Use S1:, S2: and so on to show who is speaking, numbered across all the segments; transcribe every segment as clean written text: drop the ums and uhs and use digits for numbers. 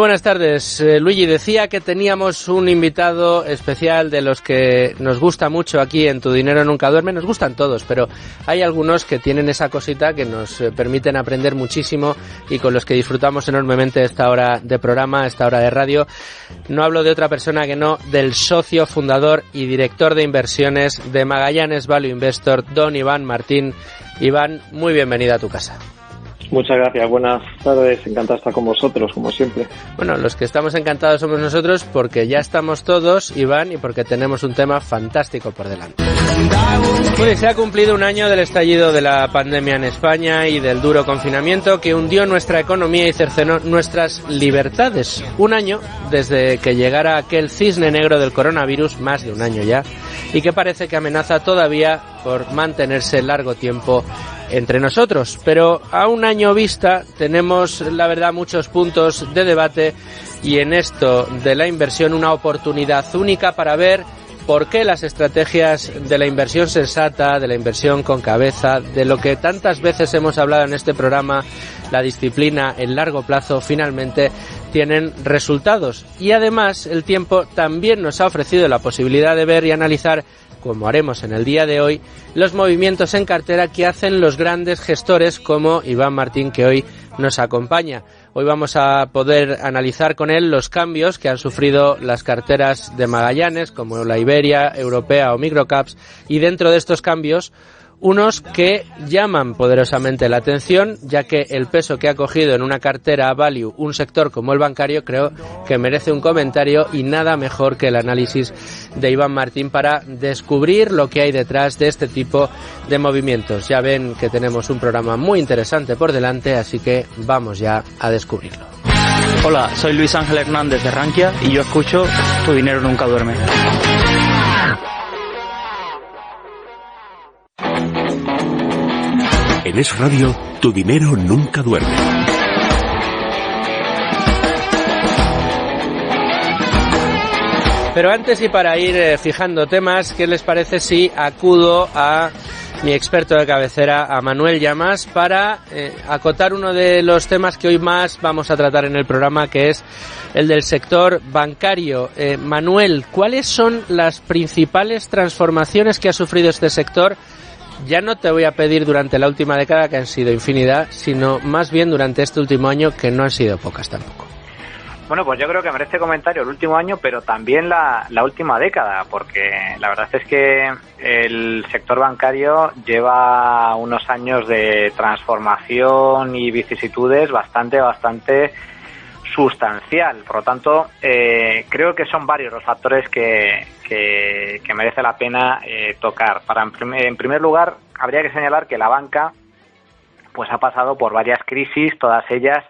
S1: Buenas tardes, Luigi. Decía que teníamos un invitado especial de los que nos gusta mucho aquí en Tu Dinero Nunca Duerme. Nos gustan todos, pero hay algunos que tienen esa cosita que nos permiten aprender muchísimo y con los que disfrutamos enormemente esta hora de programa, esta hora de radio. No hablo de otra persona que no del socio, fundador y director de inversiones de Magallanes Value Investor, don Iván Martín. Iván, muy bienvenido a tu casa.
S2: Muchas gracias, buenas tardes, encantado de estar con vosotros, como siempre.
S1: Bueno, los que estamos encantados somos nosotros porque ya estamos todos, Iván, y porque tenemos un tema fantástico por delante. Bueno, se ha cumplido un año del estallido de la pandemia en España y del duro confinamiento que hundió nuestra economía y cercenó nuestras libertades. Un año desde que llegara aquel cisne negro del coronavirus, más de un año ya, y que parece que amenaza todavía por mantenerse largo tiempo entre nosotros. Pero a un año vista tenemos, la verdad, muchos puntos de debate y en esto de la inversión una oportunidad única para ver por qué las estrategias de la inversión sensata, de la inversión con cabeza, de lo que tantas veces hemos hablado en este programa, la disciplina en largo plazo, finalmente tienen resultados. Y además el tiempo también nos ha ofrecido la posibilidad de ver y analizar, como haremos en el día de hoy, los movimientos en cartera que hacen los grandes gestores como Iván Martín, que hoy nos acompaña. Hoy vamos a poder analizar con él los cambios que han sufrido las carteras de Magallanes, como la Iberia, Europea o Microcaps, y dentro de estos cambios, unos que llaman poderosamente la atención, ya que el peso que ha cogido en una cartera value un sector como el bancario creo que merece un comentario y nada mejor que el análisis de Iván Martín para descubrir lo que hay detrás de este tipo de movimientos. Ya ven que tenemos un programa muy interesante por delante, así que vamos ya a descubrirlo.
S3: Hola, soy Luis Ángel Hernández de Rankia y yo escucho Tu Dinero Nunca Duerme.
S4: En Es Radio, Tu Dinero Nunca Duerme.
S1: Pero antes y para ir fijando temas, ¿qué les parece si acudo a mi experto de cabecera, a Manuel Llamas, para acotar uno de los temas que hoy más vamos a tratar en el programa, que es el del sector bancario? Manuel, ¿cuáles son las principales transformaciones que ha sufrido este sector? Ya no te voy a pedir durante la última década, que han sido infinidad, sino más bien durante este último año, que no han sido pocas tampoco.
S5: Bueno, pues yo creo que merece comentario el último año, pero también la última década, porque la verdad es que el sector bancario lleva unos años de transformación y vicisitudes bastante sustancial. Por lo tanto, creo que son varios los factores que merece la pena tocar. En primer lugar, habría que señalar que la banca pues ha pasado por varias crisis, todas ellas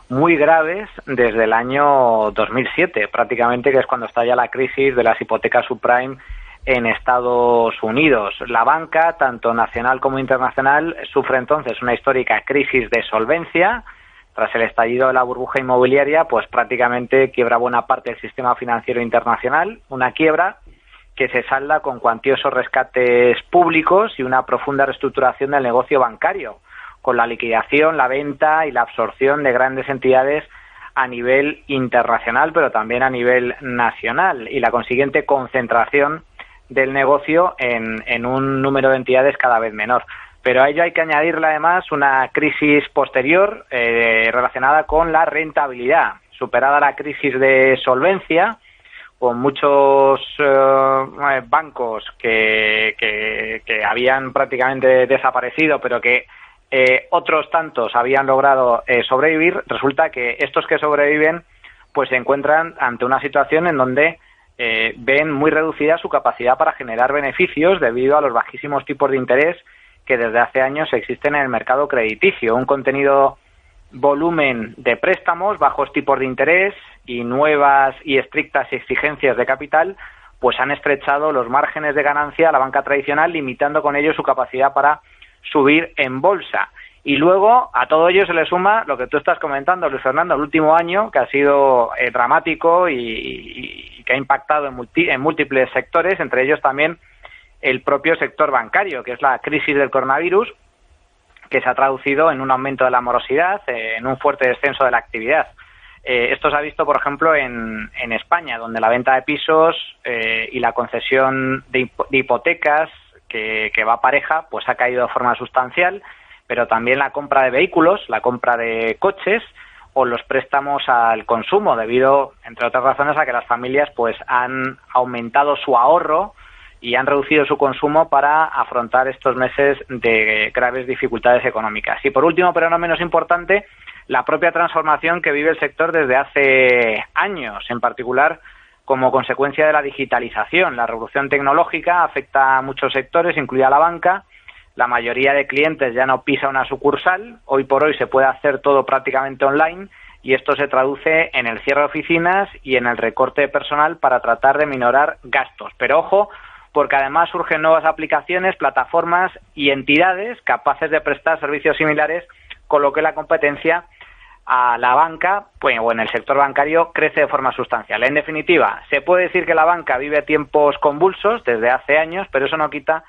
S5: muy graves desde el año 2007, prácticamente, que es cuando estalla la crisis de las hipotecas subprime en Estados Unidos. La banca, tanto nacional como internacional, sufre entonces una histórica crisis de solvencia. Tras el estallido de la burbuja inmobiliaria, pues prácticamente quiebra buena parte del sistema financiero internacional, una quiebra que se salda con cuantiosos rescates públicos y una profunda reestructuración del negocio bancario, con la liquidación, la venta y la absorción de grandes entidades a nivel internacional, pero también a nivel nacional, y la consiguiente concentración del negocio en un número de entidades cada vez menor. Pero a ello hay que añadirle además una crisis posterior relacionada con la rentabilidad. Superada la crisis de solvencia, con muchos bancos que habían prácticamente desaparecido, pero que otros tantos habían logrado sobrevivir, resulta que estos que sobreviven pues se encuentran ante una situación en donde ven muy reducida su capacidad para generar beneficios debido a los bajísimos tipos de interés que desde hace años existen en el mercado crediticio. Un contenido volumen de préstamos, bajos tipos de interés y nuevas y estrictas exigencias de capital pues han estrechado los márgenes de ganancia a la banca tradicional, limitando con ello su capacidad para subir en bolsa. Y luego a todo ello se le suma lo que tú estás comentando, Luis Fernando, el último año, que ha sido dramático y que ha impactado en múltiples sectores, entre ellos también el propio sector bancario, que es la crisis del coronavirus, que se ha traducido en un aumento de la morosidad, en un fuerte descenso de la actividad. Esto se ha visto, por ejemplo, en España, donde la venta de pisos y la concesión de hipotecas que va pareja, pues ha caído de forma sustancial, pero también la compra de vehículos, la compra de coches o los préstamos al consumo, debido, entre otras razones, a que las familias pues han aumentado su ahorro y han reducido su consumo para afrontar estos meses de graves dificultades económicas. Y por último, pero no menos importante, la propia transformación que vive el sector desde hace años, en particular como consecuencia de la digitalización. La revolución tecnológica afecta a muchos sectores, incluida la banca. La mayoría de clientes ya no pisa una sucursal. Hoy por hoy se puede hacer todo prácticamente online y esto se traduce en el cierre de oficinas y en el recorte de personal para tratar de minorar gastos. Pero ojo, porque además surgen nuevas aplicaciones, plataformas y entidades capaces de prestar servicios similares, con lo que la competencia a la banca, pues, o en el sector bancario, crece de forma sustancial. En definitiva, se puede decir que la banca vive tiempos convulsos desde hace años, pero eso no quita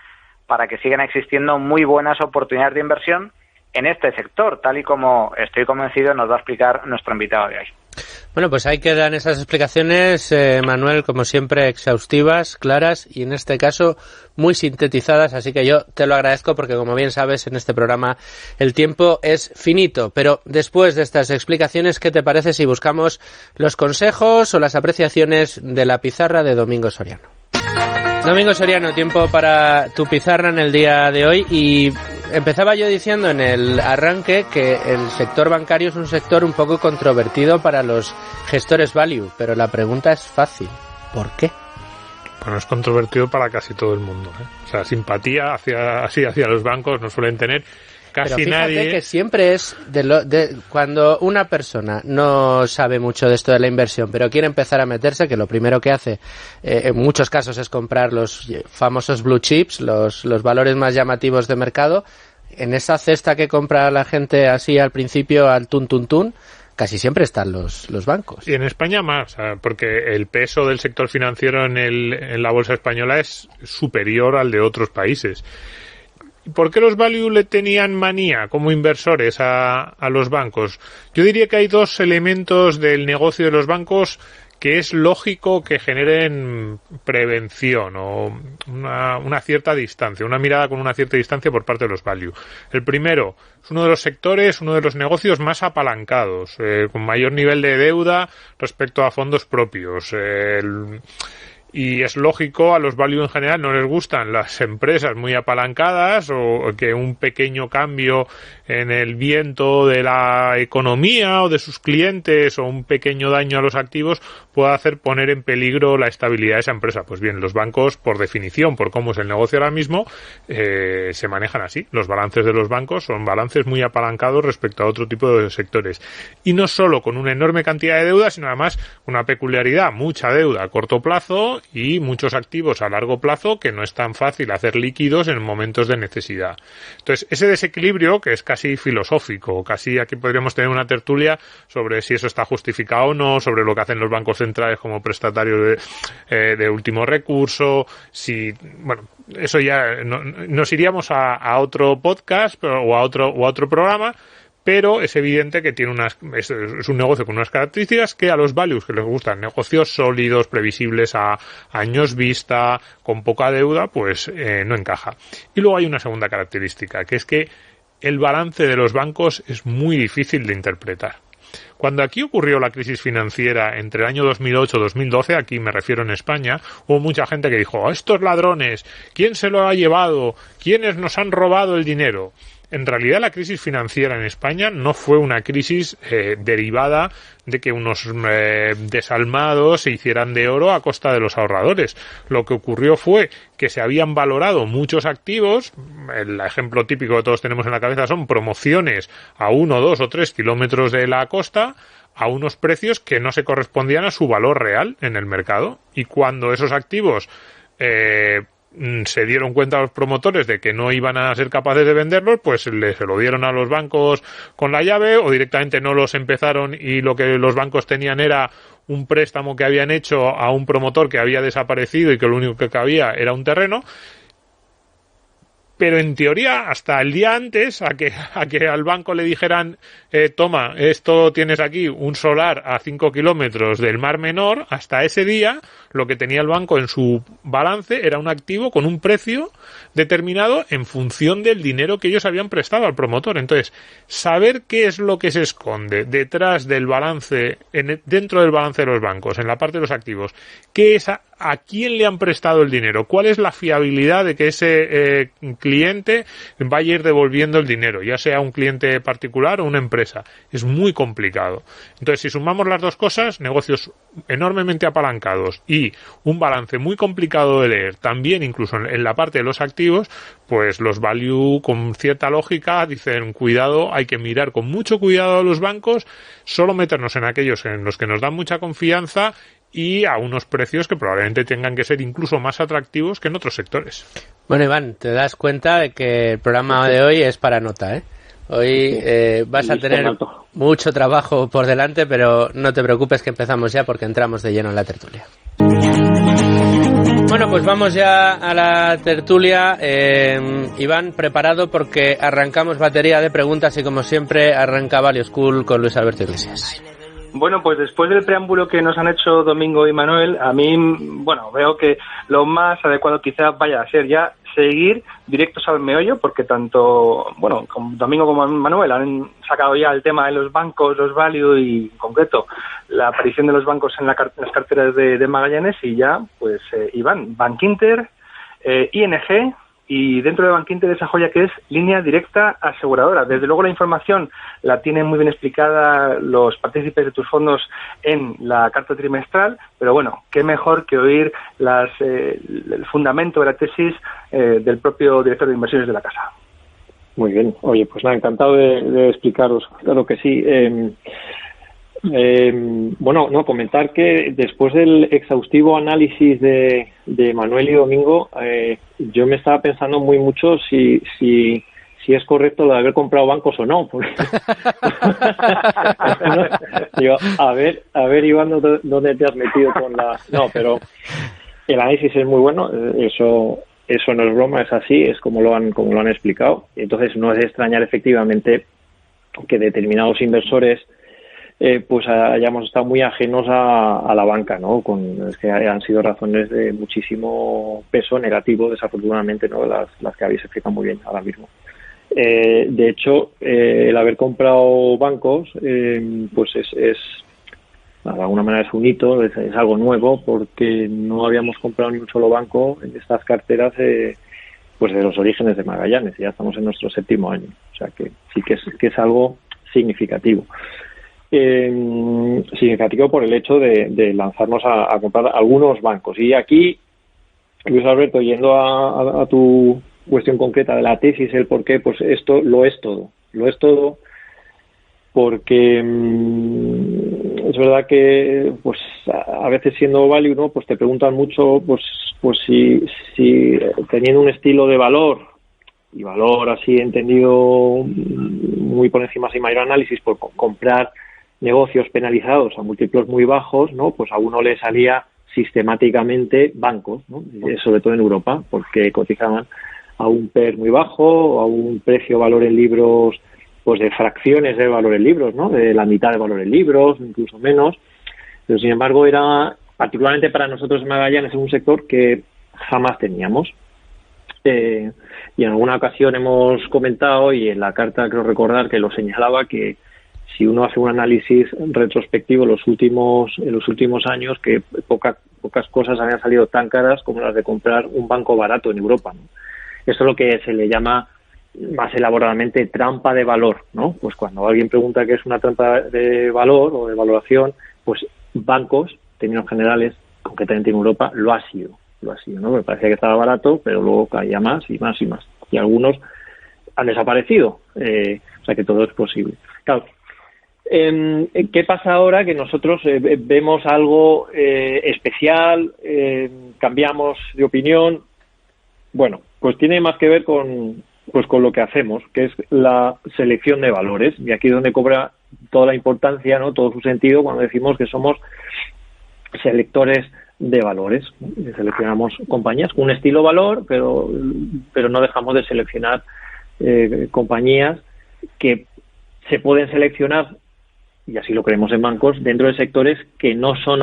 S5: para que sigan existiendo muy buenas oportunidades de inversión en este sector, tal y como estoy convencido nos va a explicar nuestro invitado de hoy.
S1: Bueno, pues ahí quedan esas explicaciones, Manuel, como siempre, exhaustivas, claras y en este caso muy sintetizadas, así que yo te lo agradezco porque, como bien sabes, en este programa el tiempo es finito. Pero después de estas explicaciones, ¿qué te parece si buscamos los consejos o las apreciaciones de la pizarra de Domingo Soriano? Domingo Soriano, tiempo para tu pizarra en el día de hoy y empezaba yo diciendo en el arranque que el sector bancario es un sector un poco controvertido para los gestores value, pero la pregunta es fácil. ¿Por qué?
S6: Bueno, es controvertido para casi todo el mundo, ¿eh? O sea, simpatía hacia los bancos no suelen tener casi
S1: pero fíjate
S6: nadie.
S1: Que siempre es cuando una persona no sabe mucho de esto de la inversión, pero quiere empezar a meterse, que lo primero que hace en muchos casos es comprar los famosos blue chips, los valores más llamativos de mercado. En esa cesta que compra la gente así al principio, al tun, casi siempre están los bancos.
S6: Y en España más, porque el peso del sector financiero en la bolsa española es superior al de otros países. ¿Por qué los value le tenían manía como inversores a los bancos? Yo diría que hay dos elementos del negocio de los bancos que es lógico que generen prevención o una cierta distancia, una mirada con una cierta distancia por parte de los value. El primero es uno de los sectores, uno de los negocios más apalancados, con mayor nivel de deuda respecto a fondos propios. Y es lógico, a los value en general no les gustan las empresas muy apalancadas o que un pequeño cambio en el viento de la economía o de sus clientes o un pequeño daño a los activos pueda hacer poner en peligro la estabilidad de esa empresa. Pues bien, los bancos, por definición, por cómo es el negocio ahora mismo, se manejan así. Los balances de los bancos son balances muy apalancados respecto a otro tipo de sectores. Y no solo con una enorme cantidad de deuda, sino además una peculiaridad, mucha deuda a corto plazo y muchos activos a largo plazo que no es tan fácil hacer líquidos en momentos de necesidad. Entonces, ese desequilibrio, que es casi filosófico, casi aquí podríamos tener una tertulia sobre si eso está justificado o no, sobre lo que hacen los bancos centrales como prestatarios de último recurso, bueno, eso ya nos iríamos a otro podcast o a otro programa. Pero es evidente que tiene es un negocio con unas características que a los values que les gustan, negocios sólidos, previsibles a años vista, con poca deuda, pues no encaja. Y luego hay una segunda característica, que es que el balance de los bancos es muy difícil de interpretar. Cuando aquí ocurrió la crisis financiera entre el año 2008 y 2012, aquí me refiero en España, hubo mucha gente que dijo, estos ladrones, ¿quién se lo ha llevado? ¿Quiénes nos han robado el dinero? En realidad la crisis financiera en España no fue una crisis derivada de que unos desalmados se hicieran de oro a costa de los ahorradores. Lo que ocurrió fue que se habían valorado muchos activos. El ejemplo típico que todos tenemos en la cabeza son promociones a 1, 2 o 3 kilómetros de la costa a unos precios que no se correspondían a su valor real en el mercado. Y cuando esos activos se dieron cuenta los promotores de que no iban a ser capaces de venderlos, pues se lo dieron a los bancos con la llave o directamente no los empezaron y lo que los bancos tenían era un préstamo que habían hecho a un promotor que había desaparecido y que lo único que cabía era un terreno. pero en teoría hasta el día antes a que al banco le dijeran toma, esto tienes aquí un solar a 5 kilómetros del Mar Menor, hasta ese día lo que tenía el banco en su balance era un activo con un precio determinado en función del dinero que ellos habían prestado al promotor. Entonces, saber qué es lo que se esconde detrás del balance, dentro del balance de los bancos, en la parte de los activos, qué es a quién le han prestado el dinero, cuál es la fiabilidad de que ese cliente vaya a ir devolviendo el dinero, ya sea un cliente particular o una empresa. Es muy complicado. Entonces, si sumamos las dos cosas, negocios enormemente apalancados y un balance muy complicado de leer, también incluso en la parte de los activos, pues los value con cierta lógica dicen, cuidado, hay que mirar con mucho cuidado a los bancos, solo meternos en aquellos en los que nos dan mucha confianza y a unos precios que probablemente tengan que ser incluso más atractivos que en otros sectores.
S1: Bueno, Iván, te das cuenta de que el programa de hoy es para nota, ¿eh? Hoy vas a tener mucho trabajo por delante, pero no te preocupes que empezamos ya porque entramos de lleno en la tertulia. Bueno, pues vamos ya a la tertulia. Iván, preparado porque arrancamos batería de preguntas y como siempre arranca Value School con Luis Alberto Iglesias.
S7: Bueno, pues después del preámbulo que nos han hecho Domingo y Manuel, a mí, veo que lo más adecuado quizás vaya a ser ya seguir directos al meollo, porque tanto, como Domingo como Manuel han sacado ya el tema de los bancos, los value y, en concreto, la aparición de los bancos en las carteras de Magallanes y ya, pues, Iván, Bankinter, ING... y dentro de Bankinter esa joya que es línea directa aseguradora. Desde luego la información la tienen muy bien explicada los partícipes de tus fondos en la carta trimestral, pero bueno, qué mejor que oír el fundamento de la tesis del propio director de inversiones de la casa.
S2: Muy bien. Oye, pues nada, encantado de explicaros. Claro que sí. Comentar que después del exhaustivo análisis de Manuel y Domingo, yo me estaba pensando mucho si es correcto lo de haber comprado bancos o no. Porque digo, a ver, Iván, ¿dónde te has metido con la...? No, pero el análisis es muy bueno, eso no es broma, es así, es como lo han explicado. Entonces no es de extrañar efectivamente que determinados inversores pues hayamos estado muy ajenos a la banca, ¿no? Es que han sido razones de muchísimo peso negativo, desafortunadamente, ¿no? Las que habéis explicado muy bien ahora mismo. De hecho, el haber comprado bancos, pues es de alguna manera es un hito, es algo nuevo, porque no habíamos comprado ni un solo banco en estas carteras, pues de los orígenes de Magallanes. Ya estamos en nuestro 7º año, o sea que sí que es algo significativo. Significativo por el hecho de lanzarnos a comprar algunos bancos. Y aquí, Luis Alberto, yendo a tu cuestión concreta de la tesis, el por qué, pues esto lo es todo, porque es verdad que pues a veces siendo value, ¿no? Pues te preguntan mucho pues si teniendo un estilo de valor, y valor así entendido muy por encima sin mayor análisis, por comprar negocios penalizados a múltiplos muy bajos, ¿no? Pues a uno le salía sistemáticamente bancos, ¿no? Sobre todo en Europa, porque cotizaban a un PER muy bajo, a un precio-valor en libros, pues de fracciones de valor en libros, ¿no? De la mitad de valor en libros, incluso menos. Pero sin embargo era, particularmente para nosotros en Magallanes, un sector que jamás teníamos. Y en alguna ocasión hemos comentado, y en la carta creo recordar que lo señalaba, que si uno hace un análisis retrospectivo en los últimos años, que pocas cosas habían salido tan caras como las de comprar un banco barato en Europa, ¿no? Esto es lo que se le llama más elaboradamente trampa de valor, ¿no? Pues cuando alguien pregunta qué es una trampa de valor o de valoración, pues bancos, en términos generales, concretamente en Europa, lo ha sido, ¿no? Me parecía que estaba barato, pero luego caía más y más y más. Y algunos han desaparecido, o sea que todo es posible. Claro, ¿qué pasa ahora? Que nosotros vemos algo especial, cambiamos de opinión. Bueno, pues tiene más que ver con lo que hacemos, que es la selección de valores. Y aquí es donde cobra toda la importancia, ¿no? Todo su sentido cuando decimos que somos selectores de valores, ¿no? Seleccionamos compañías con un estilo valor, pero no dejamos de seleccionar compañías que se pueden seleccionar, y así lo creemos en bancos, dentro de sectores que no son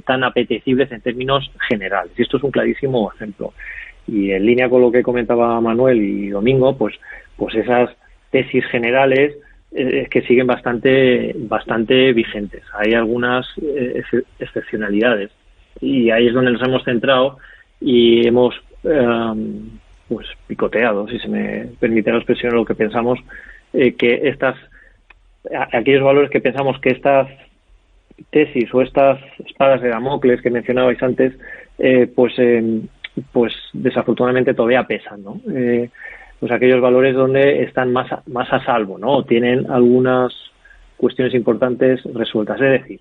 S2: tan apetecibles en términos generales. Y esto es un clarísimo ejemplo. Y en línea con lo que comentaba Manuel y Domingo, pues esas tesis generales que siguen bastante vigentes. Hay algunas excepcionalidades y ahí es donde nos hemos centrado y hemos pues picoteado, si se me permite la expresión, lo que pensamos que aquellos valores que pensamos que estas tesis o estas espadas de Damocles que mencionabais antes, pues desafortunadamente todavía pesan, ¿no? Pues aquellos valores donde están más a salvo, ¿no? O tienen algunas cuestiones importantes resueltas. Es decir,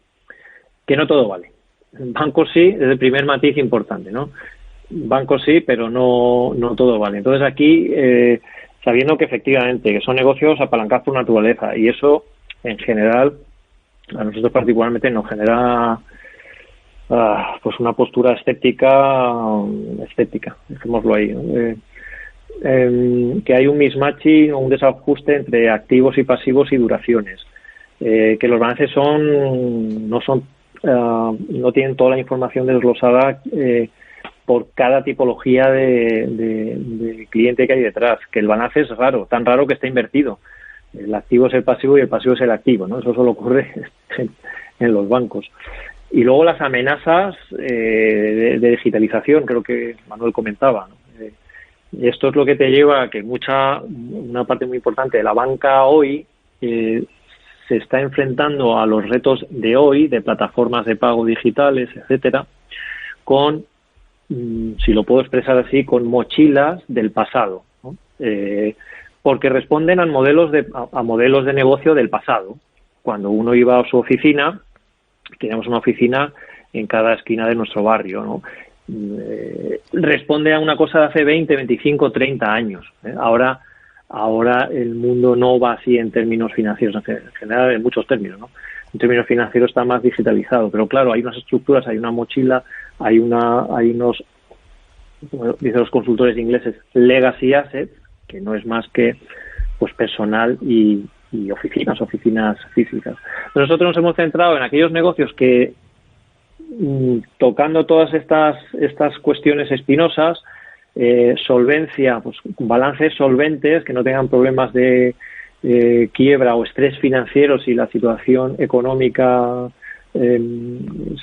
S2: que no todo vale. Bancos sí, es el primer matiz importante, ¿no? Bancos sí, pero no todo vale. Entonces aquí, sabiendo que efectivamente que son negocios apalancados por naturaleza, y eso en general a nosotros particularmente nos genera pues una postura escéptica, dejémoslo ahí, ¿no? Que hay un mismatching o un desajuste entre activos y pasivos y duraciones, que los balances no tienen toda la información desglosada por cada tipología de cliente que hay detrás, que el balance es raro, tan raro que está invertido. El activo es el pasivo y el pasivo es el activo, ¿no? Eso solo ocurre en los bancos. Y luego las amenazas de digitalización, creo que Manuel comentaba, ¿no? Esto es lo que te lleva a que una parte muy importante de la banca hoy se está enfrentando a los retos de hoy, de plataformas de pago digitales, etcétera, con, si lo puedo expresar así, con mochilas del pasado, ¿no? Porque responden a modelos de negocio del pasado. Cuando uno iba a su oficina, teníamos una oficina en cada esquina de nuestro barrio, ¿no? Responde a una cosa de hace 20, 25, 30 años. Ahora el mundo no va así en términos financieros, en general en muchos términos, ¿no? En términos financieros está más digitalizado, pero claro, hay unas estructuras, hay una mochila, hay unos, como dicen los consultores ingleses, legacy assets, que no es más que pues personal y oficinas físicas. Nosotros nos hemos centrado en aquellos negocios que, tocando todas estas cuestiones espinosas, solvencia, pues balances solventes que no tengan problemas de quiebra o estrés financiero si la situación económica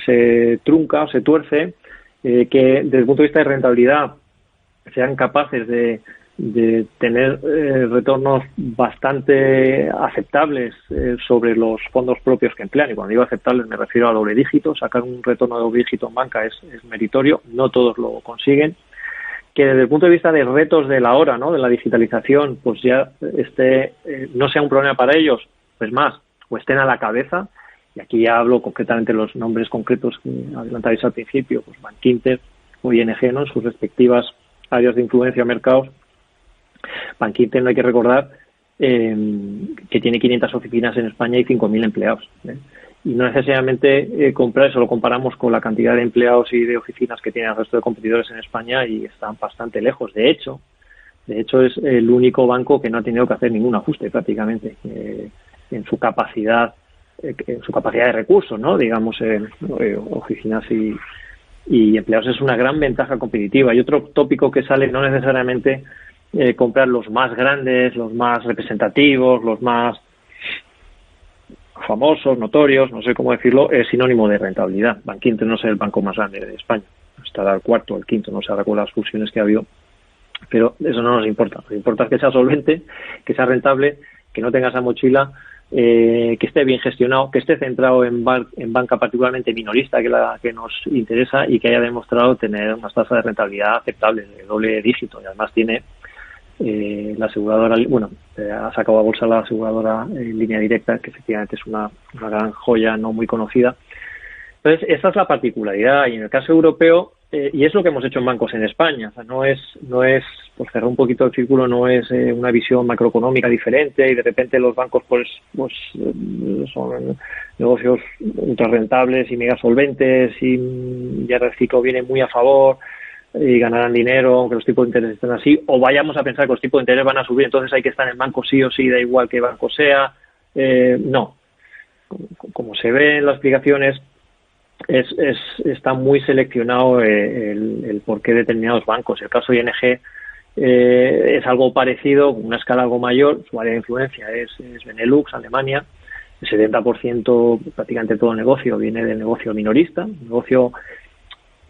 S2: se trunca o se tuerce, que desde el punto de vista de rentabilidad sean capaces de tener retornos bastante aceptables sobre los fondos propios que emplean. Y cuando digo aceptables me refiero a doble dígito. Sacar un retorno de doble dígito en banca es meritorio, no todos lo consiguen. Que desde el punto de vista de retos de la hora, ¿no?, de la digitalización, pues ya no sea un problema para ellos, pues más, o estén a la cabeza. Y aquí ya hablo concretamente de los nombres concretos que adelantáis al principio, pues Bankinter o ING, ¿no?, en sus respectivas áreas de influencia mercados. Bankinter, no hay que recordar que tiene 500 oficinas en España y 5.000 empleados, y no necesariamente comprar eso, lo comparamos con la cantidad de empleados y de oficinas que tienen el resto de competidores en España y están bastante lejos. De hecho es el único banco que no ha tenido que hacer ningún ajuste prácticamente en su capacidad de recursos, ¿no? Digamos, oficinas y empleados. Es una gran ventaja competitiva. Y otro tópico que sale, no necesariamente comprar los más grandes, los más representativos, los más famosos, notorios, no sé cómo decirlo, es sinónimo de rentabilidad. Bankinter no es el banco más grande de España, estará el cuarto o el quinto, no sé ahora con las fusiones que ha habido, pero eso no nos importa. Lo que importa es que sea solvente, que sea rentable, que no tenga esa mochila, que esté bien gestionado, que esté centrado en banca particularmente minorista, que la que nos interesa, y que haya demostrado tener unas tasas de rentabilidad aceptables, de doble dígito, y además tiene la aseguradora, ha sacado a bolsa la aseguradora en Línea Directa, que efectivamente es una gran joya no muy conocida. Entonces, esta es la particularidad, y en el caso europeo y es lo que hemos hecho en bancos en España. O sea, no es, por cerrar un poquito el círculo, no es una visión macroeconómica diferente y de repente los bancos pues son negocios ultra rentables y mega solventes y ya el ciclo viene muy a favor y ganarán dinero aunque los tipos de interés estén así, o vayamos a pensar que los tipos de interés van a subir, entonces hay que estar en banco sí o sí, da igual qué banco sea. No. Como se ve en las explicaciones, está muy seleccionado el por qué determinados bancos. El caso de ING es algo parecido, una escala algo mayor. Su área de influencia es Benelux, Alemania. El 70%, prácticamente todo el negocio, viene del negocio minorista.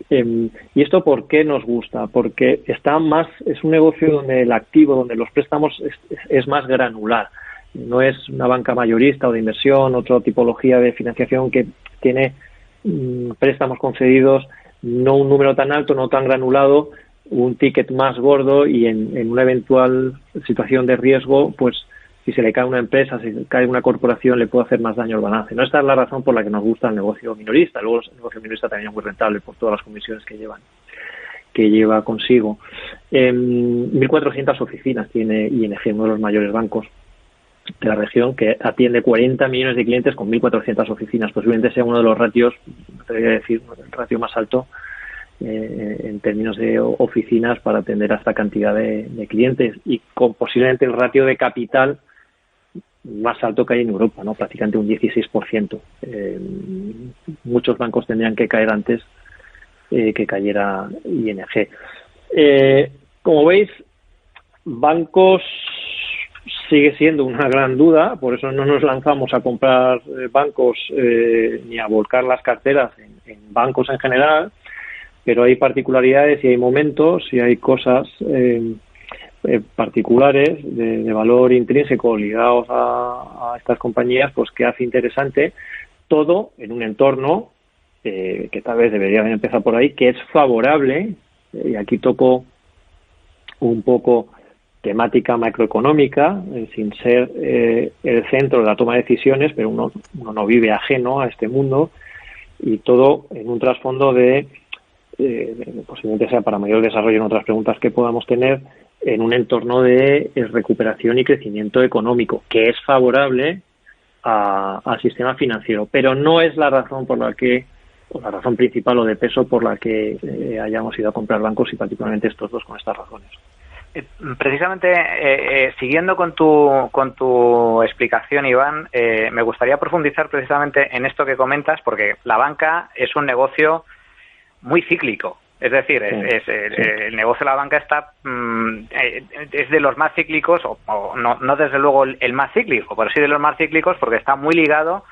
S2: ¿Y esto por qué nos gusta? Porque es un negocio donde el activo, donde los préstamos es más granular. No es una banca mayorista o de inversión, otra tipología de financiación que tiene préstamos concedidos, no un número tan alto, no tan granulado, un ticket más gordo y en una eventual situación de riesgo, pues si se le cae una empresa, si se cae una corporación, le puede hacer más daño al balance. No, esta es la razón por la que nos gusta el negocio minorista. Luego el negocio minorista también es muy rentable por todas las comisiones que lleva consigo. 1.400 oficinas tiene ING, uno de los mayores bancos de la región, que atiende 40 millones de clientes con 1.400 oficinas. Posiblemente sea uno de los ratios, me atrevería a decir, el ratio más alto en términos de oficinas para atender a esta cantidad de clientes, y con posiblemente el ratio de capital más alto que hay en Europa, ¿no? Prácticamente un 16%. Muchos bancos tendrían que caer antes que cayera ING. Como veis, bancos sigue siendo una gran duda, por eso no nos lanzamos a comprar bancos ni a volcar las carteras en bancos en general, pero hay particularidades y hay momentos y hay cosas particulares de valor intrínseco ligados a estas compañías, pues que hace interesante todo en un entorno que tal vez debería haber empezado por ahí, que es favorable, y aquí toco un poco temática macroeconómica, sin ser el centro de la toma de decisiones, pero uno no vive ajeno a este mundo, y todo en un trasfondo de posiblemente sea para mayor desarrollo en otras preguntas que podamos tener, en un entorno de recuperación y crecimiento económico, que es favorable al sistema financiero, pero no es la razón por la que, o la razón principal o de peso por la que hayamos ido a comprar bancos, y particularmente estos dos con estas razones.
S5: Precisamente, siguiendo con tu explicación, Iván, me gustaría profundizar precisamente en esto que comentas, porque la banca es un negocio muy cíclico. Es decir, el negocio de la banca es de los más cíclicos, o no desde luego el más cíclico, pero sí de los más cíclicos, porque está muy ligado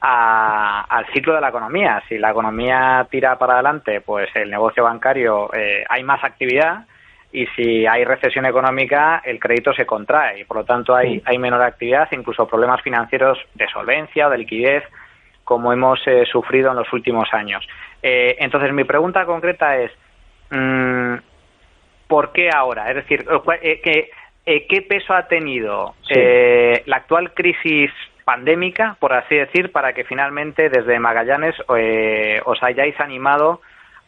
S5: al ciclo de la economía. Si la economía tira para adelante, pues el negocio bancario hay más actividad, y si hay recesión económica, el crédito se contrae y por lo tanto hay menor actividad, incluso problemas financieros de solvencia o de liquidez, como hemos sufrido en los últimos años. Entonces, mi pregunta concreta es, ¿por qué ahora? Es decir, ¿qué peso ha tenido la actual crisis pandémica, por así decir, para que finalmente desde Magallanes os hayáis animado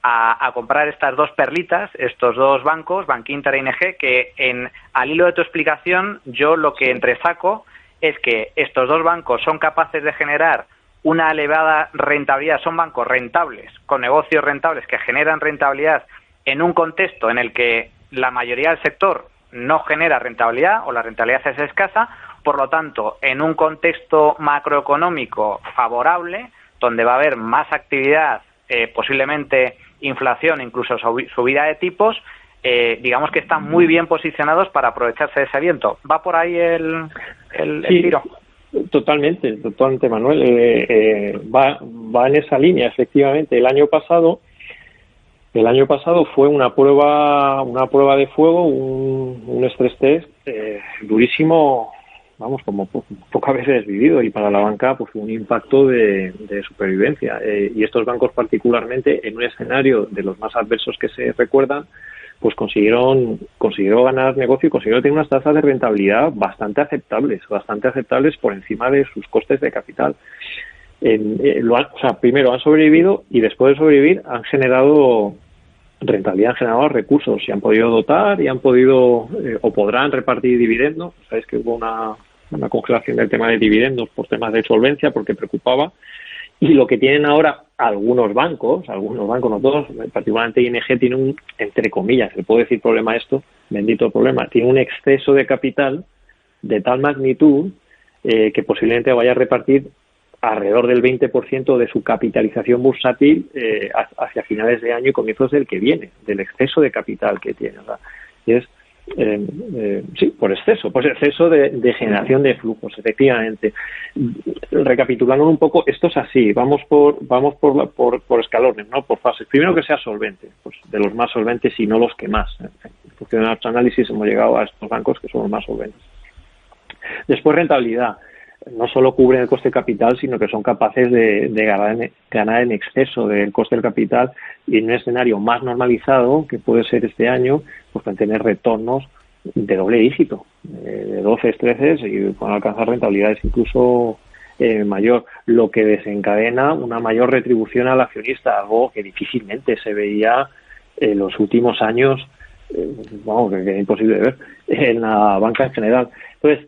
S5: a comprar estas dos perlitas, estos dos bancos, Bankinter e ING, que al hilo de tu explicación, yo lo que entresaco es que estos dos bancos son capaces de generar una elevada rentabilidad, son bancos rentables, con negocios rentables que generan rentabilidad en un contexto en el que la mayoría del sector no genera rentabilidad o la rentabilidad es escasa. Por lo tanto, en un contexto macroeconómico favorable, donde va a haber más actividad, posiblemente inflación, incluso subida de tipos, digamos que están muy bien posicionados para aprovecharse de ese viento. ¿Va por ahí el tiro?
S2: Totalmente, Manuel. Va en esa línea, efectivamente. El año pasado fue una prueba de fuego, un stress test durísimo, vamos, como pocas veces vivido, y para la banca pues un impacto de supervivencia. Y estos bancos particularmente, en un escenario de los más adversos que se recuerdan, pues consiguieron ganar negocio y consiguieron tener unas tasas de rentabilidad bastante aceptables por encima de sus costes de capital. Primero han sobrevivido, y después de sobrevivir han generado rentabilidad han generado recursos y han podido dotar y han podido o podrán repartir dividendos. Sabéis que hubo una congelación del tema de dividendos por temas de solvencia porque preocupaba. Y lo que tienen ahora algunos bancos, no todos, particularmente ING, tiene un, entre comillas, se puede decir problema esto, bendito problema, tiene un exceso de capital de tal magnitud que posiblemente vaya a repartir alrededor del 20% de su capitalización bursátil hacia finales de año y comienzos del que viene, del exceso de capital que tiene. ¿Verdad? Y es por exceso de generación de flujos, efectivamente. Recapitulando un poco, esto es así, vamos por escalones, ¿no? Por fases. Primero que sea solvente, pues de los más solventes y no los que más. En función de nuestro análisis hemos llegado a estos bancos que son los más solventes. Después rentabilidad. No solo cubren el coste de capital, sino que son capaces de ganar en exceso del coste del capital y en un escenario más normalizado, que puede ser este año, pues pueden tener retornos de doble dígito, de 12, 13 y pueden alcanzar rentabilidades incluso mayor, lo que desencadena una mayor retribución al accionista, algo que difícilmente se veía en los últimos años, que es imposible de ver, en la banca en general. Entonces,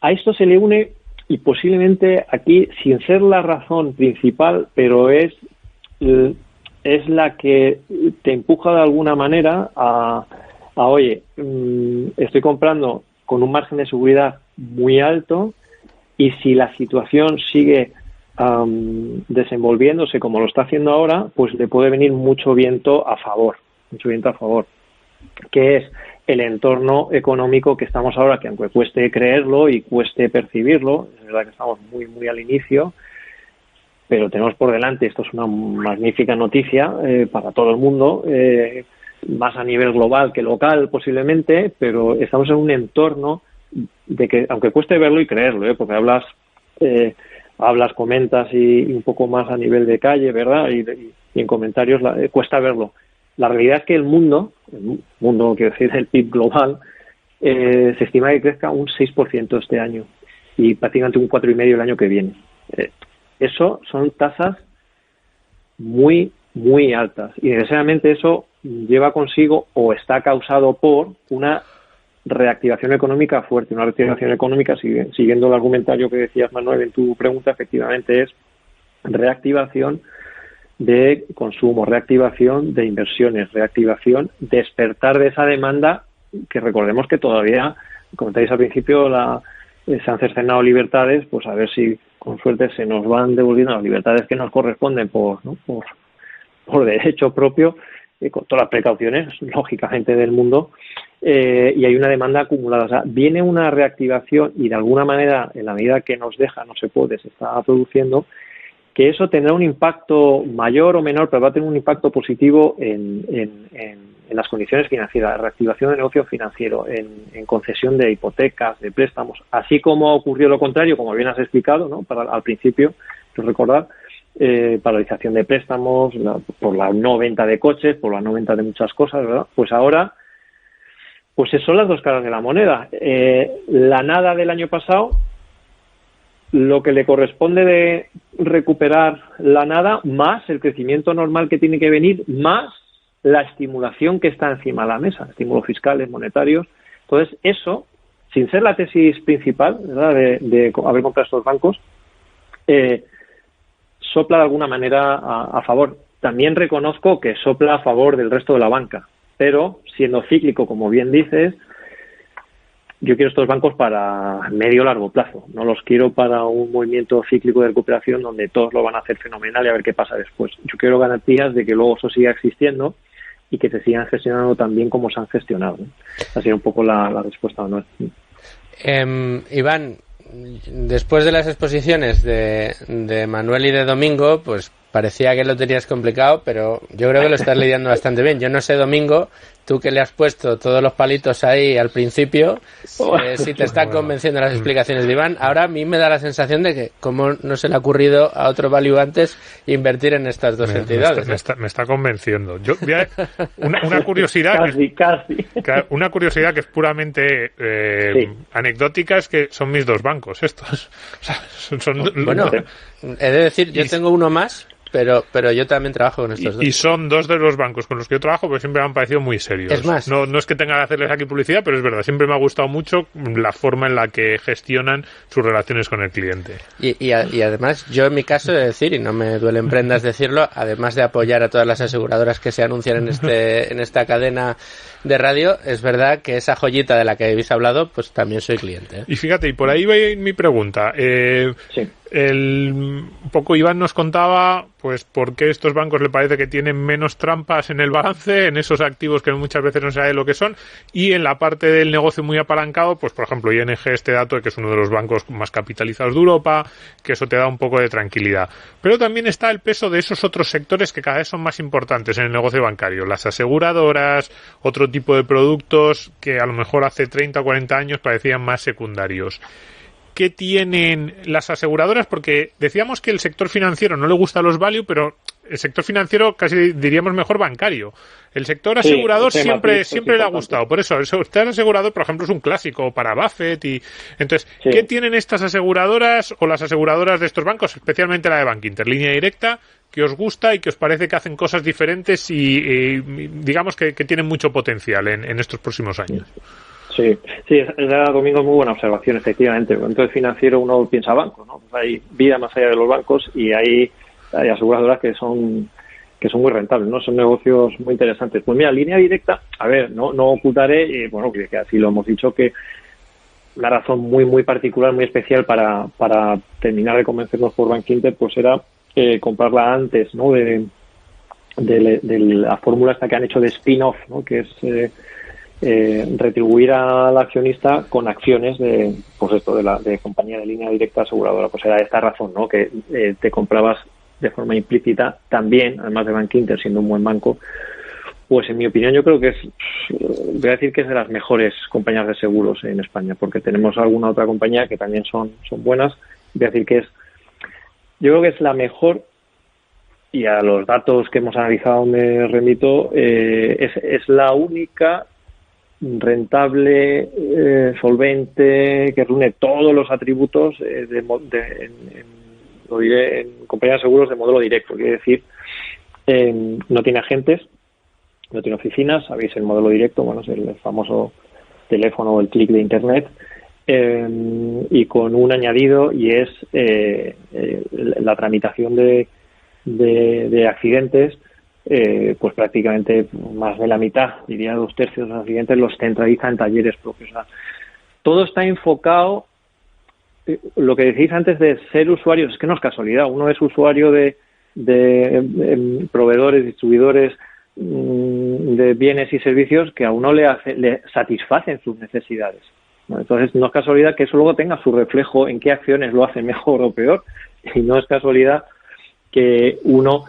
S2: a esto se le une, y posiblemente aquí, sin ser la razón principal, pero es la que te empuja de alguna manera a oye, estoy comprando con un margen de seguridad muy alto y si la situación sigue desenvolviéndose como lo está haciendo ahora, pues le puede venir mucho viento a favor, que es el entorno económico que estamos ahora, que aunque cueste creerlo y cueste percibirlo, es verdad que estamos muy, muy al inicio, pero tenemos por delante, esto es una magnífica noticia para todo el mundo, más a nivel global que local posiblemente, pero estamos en un entorno de que, aunque cueste verlo y creerlo, porque hablas, comentas y un poco más a nivel de calle, ¿verdad? Y en comentarios cuesta verlo. La realidad es que el mundo, quiero decir, el PIB global, se estima que crezca un 6% este año y prácticamente un 4,5% el año que viene. Eso son tasas muy, muy altas y necesariamente eso lleva consigo o está causado por una reactivación económica fuerte. Una reactivación económica, siguiendo el argumentario que decías, Manuel, en tu pregunta, efectivamente es reactivación de consumo, reactivación de inversiones, reactivación, despertar de esa demanda que recordemos que todavía, comentáis al principio, se han cercenado libertades, pues a ver si con suerte se nos van devolviendo las libertades que nos corresponden por derecho propio, con todas las precauciones, lógicamente, del mundo, y hay una demanda acumulada. O sea, viene una reactivación y de alguna manera, en la medida que nos deja, no se puede, se está produciendo, que eso tendrá un impacto mayor o menor, pero va a tener un impacto positivo en las condiciones financieras, reactivación de negocio financiero, en concesión de hipotecas, de préstamos, así como ocurrió lo contrario, como bien has explicado, ¿no? Al principio, recordar, paralización de préstamos, por la no venta de coches, por la no venta de muchas cosas, ¿verdad? Pues ahora, pues son las dos caras de la moneda. La nada del año pasado, lo que le corresponde de recuperar la nada, más el crecimiento normal que tiene que venir, más la estimulación que está encima de la mesa, estímulos fiscales, monetarios. Entonces, eso, sin ser la tesis principal, ¿verdad?, de haber comprado estos bancos, sopla de alguna manera a favor. También reconozco que sopla a favor del resto de la banca, pero siendo cíclico, como bien dices, yo quiero estos bancos para medio o largo plazo, no los quiero para un movimiento cíclico de recuperación donde todos lo van a hacer fenomenal y a ver qué pasa después. Yo quiero garantías de que luego eso siga existiendo y que se sigan gestionando tan bien como se han gestionado. Esa sería un poco la respuesta, ¿no?
S1: Iván, después de las exposiciones de Manuel y de Domingo, pues parecía que lo tenías complicado, pero yo creo que lo estás lidiando bastante bien. Yo no sé, Domingo, tú que le has puesto todos los palitos ahí al principio, si te están convenciendo las explicaciones de Iván. Ahora a mí me da la sensación de que cómo no se le ha ocurrido a otro value antes invertir en estas dos entidades.
S6: Me está convenciendo. Yo una curiosidad,
S2: casi.
S6: Una curiosidad que es puramente anecdótica, es que son mis dos bancos estos. O sea,
S1: Bueno, he de decir, yo tengo uno más. pero yo también trabajo con estos dos.
S6: Y son dos de los bancos con los que yo trabajo, pero siempre me han parecido muy serios.
S1: Es más,
S6: no es que tenga que hacerles aquí publicidad, pero es verdad, siempre me ha gustado mucho la forma en la que gestionan sus relaciones con el cliente.
S1: Y además, yo en mi caso, he de decir, y no me duelen prendas decirlo, además de apoyar a todas las aseguradoras que se anuncian en esta cadena de radio, es verdad que esa joyita de la que habéis hablado, pues también soy cliente.
S6: Y fíjate, y por ahí va mi pregunta.
S2: Sí.
S6: Un poco Iván nos contaba pues por qué estos bancos le parece que tienen menos trampas en el balance, en esos activos que muchas veces no se sabe lo que son, y en la parte del negocio muy apalancado, pues por ejemplo ING, este dato de que es uno de los bancos más capitalizados de Europa, que eso te da un poco de tranquilidad. Pero también está el peso de esos otros sectores que cada vez son más importantes en el negocio bancario, las aseguradoras, otro tipo de productos que a lo mejor hace 30 o 40 años parecían más secundarios. ¿Qué tienen las aseguradoras? Porque decíamos que el sector financiero no le gusta a los value, pero el sector financiero casi diríamos mejor bancario. El sector asegurador siempre le ha gustado. Por eso, el sector asegurador, por ejemplo, es un clásico para Buffett. Entonces, ¿qué tienen estas aseguradoras o las aseguradoras de estos bancos, especialmente la de Bankinter, línea directa, que os gusta y que os parece que hacen cosas diferentes y digamos que tienen mucho potencial en estos próximos años?
S2: Sí, era, Domingo, muy buena observación, efectivamente. Entonces, financiero uno piensa banco, ¿no? Pues hay vida más allá de los bancos y hay aseguradoras que son muy rentables, ¿no? Son negocios muy interesantes. Pues mira, línea directa, a ver, no ocultaré, bueno, que así lo hemos dicho, que una razón muy, muy particular, muy especial para terminar de convencernos por Bankinter, pues era comprarla antes, ¿no? De la fórmula esta que han hecho de spin-off, ¿no? Que es retribuir al accionista con acciones de compañía de línea directa aseguradora. Pues era esta razón, ¿no? Que te comprabas de forma implícita también, además de Bankinter siendo un buen banco, pues en mi opinión yo creo que voy a decir que es de las mejores compañías de seguros en España, porque tenemos alguna otra compañía que también son buenas. Voy a decir que yo creo que es la mejor, y a los datos que hemos analizado me remito, es la única rentable, solvente, que reúne todos los atributos lo diré, en compañías de seguros de modelo directo. Quiere decir, no tiene agentes, no tiene oficinas. Sabéis, el modelo directo, bueno, es el famoso teléfono o el clic de internet, y con un añadido, y es la tramitación de accidentes. Pues prácticamente más de la mitad, diría 2/3 de los accidentes, los centraliza en talleres propios. O sea, todo está enfocado. Lo que decís antes de ser usuarios, es que no es casualidad. Uno es usuario de proveedores, distribuidores de bienes y servicios que a uno le satisfacen sus necesidades, ¿no? Entonces, no es casualidad que eso luego tenga su reflejo en qué acciones lo hacen mejor o peor. Y no es casualidad que uno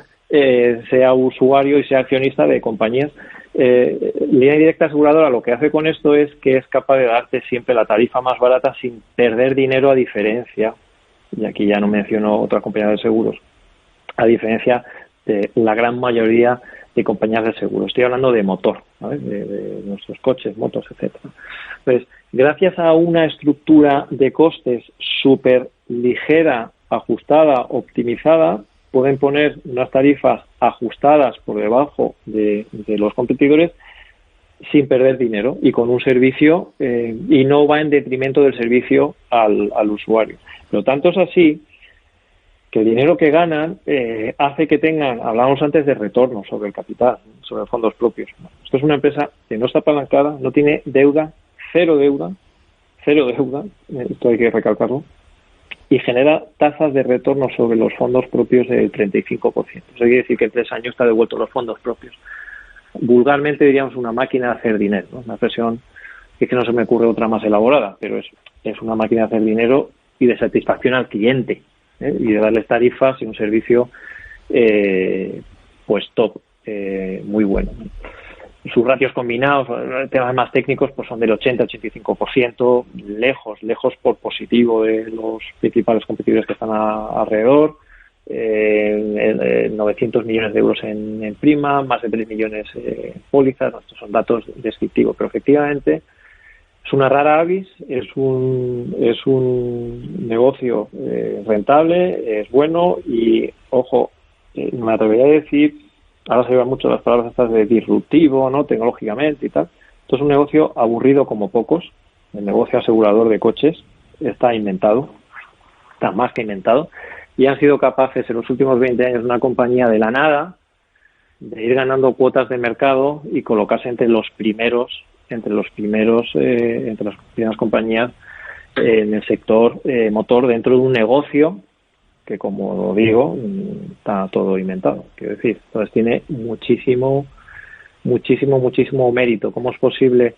S2: sea usuario y sea accionista de compañías. Línea directa aseguradora lo que hace con esto es que es capaz de darte siempre la tarifa más barata sin perder dinero, a diferencia, y aquí ya no menciono otra compañía de seguros, a diferencia de la gran mayoría de compañías de seguros. Estoy hablando de motor, ¿sabes? De nuestros coches, motos, etcétera. Entonces, gracias a una estructura de costes súper ligera, ajustada, optimizada, pueden poner unas tarifas ajustadas por debajo de los competidores sin perder dinero y con un servicio, y no va en detrimento del servicio al usuario. Pero tanto es así que el dinero que ganan hace que tengan, hablábamos antes de retorno sobre el capital, sobre fondos propios. Esto es una empresa que no está apalancada, no tiene deuda, cero deuda, esto hay que recalcarlo, y genera tasas de retorno sobre los fondos propios del 35%. Eso quiere decir que en 3 años está devuelto los fondos propios. Vulgarmente diríamos una máquina de hacer dinero, ¿no? Una expresión que no se me ocurre otra más elaborada, pero es una máquina de hacer dinero y de satisfacción al cliente, y de darles tarifas y un servicio pues top, muy bueno, ¿no? Sus ratios combinados, temas más técnicos, pues son del 80-85%, lejos por positivo de los principales competidores que están alrededor, 900 millones de euros en prima, más de 3 millones pólizas. Estos son datos descriptivos, pero efectivamente es una rara avis, es un negocio rentable, es bueno y, ojo, me atrevería a decir, ahora se llevan mucho las palabras estas de disruptivo, ¿no? Tecnológicamente y tal. Esto es un negocio aburrido como pocos. El negocio asegurador de coches está inventado, está más que inventado, y han sido capaces en los últimos 20 años una compañía de la nada de ir ganando cuotas de mercado y colocarse entre las primeras compañías en el sector motor, dentro de un negocio que, como digo, está todo inventado. Quiero decir, entonces tiene muchísimo mérito. ¿Cómo es posible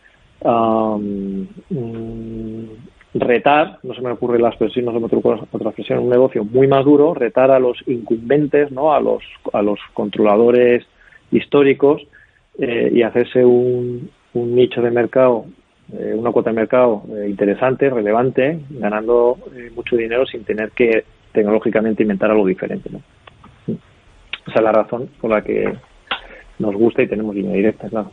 S2: retar, no se me ocurre la expresión, no se me ocurre otra expresión, un negocio muy maduro, retar a los incumbentes, ¿no? a los controladores históricos, y hacerse un nicho de mercado, una cuota de mercado interesante, relevante, ganando mucho dinero sin tener que tecnológicamente inventar algo diferente, ¿no? Esa es la razón por la que nos gusta y tenemos línea directa, claro.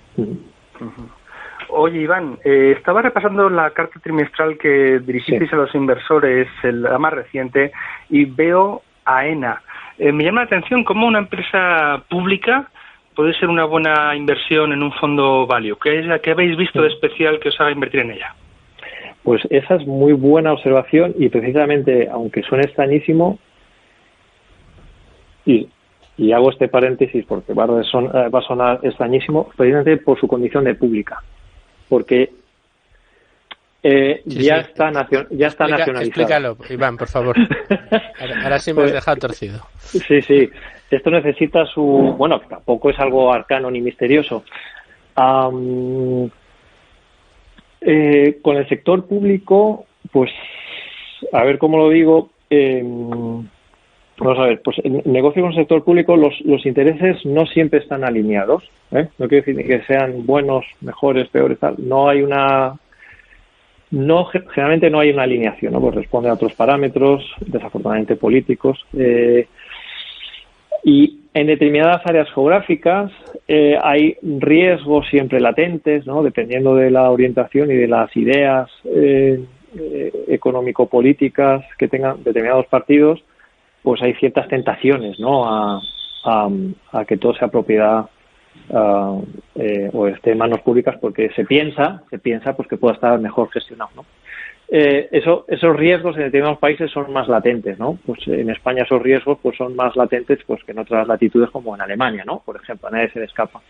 S7: Oye, Iván, estaba repasando la carta trimestral que dirigisteis a los inversores, la más reciente, y veo AENA. Me llama la atención cómo una empresa pública puede ser una buena inversión en un fondo value. ¿Qué habéis visto de especial que os haga invertir en ella?
S2: Pues esa es muy buena observación, y precisamente, aunque suene extrañísimo, y hago este paréntesis porque va a sonar extrañísimo, precisamente por su condición de pública, porque ya está nacionalizada.
S1: Explícalo, Iván, por favor. Ahora sí me has dejado torcido.
S2: Sí. Esto necesita bueno, tampoco es algo arcano ni misterioso. Con el sector público, pues, a ver cómo lo digo. Vamos a ver, pues en negocio con el sector público los intereses no siempre están alineados, ¿eh? No quiere decir que sean buenos, mejores, peores, tal. Generalmente no hay una alineación, ¿no? Pues responde a otros parámetros, desafortunadamente políticos, y en determinadas áreas geográficas hay riesgos siempre latentes, ¿no? Dependiendo de la orientación y de las ideas económico-políticas que tengan determinados partidos, pues hay ciertas tentaciones, ¿no? A que todo sea propiedad o esté en manos públicas, porque se piensa pues que pueda estar mejor gestionado, ¿no? Esos riesgos en determinados países son más latentes, ¿no? Pues en España esos riesgos pues son más latentes pues que en otras latitudes, como en Alemania, ¿no? Por ejemplo, a nadie se le escapa.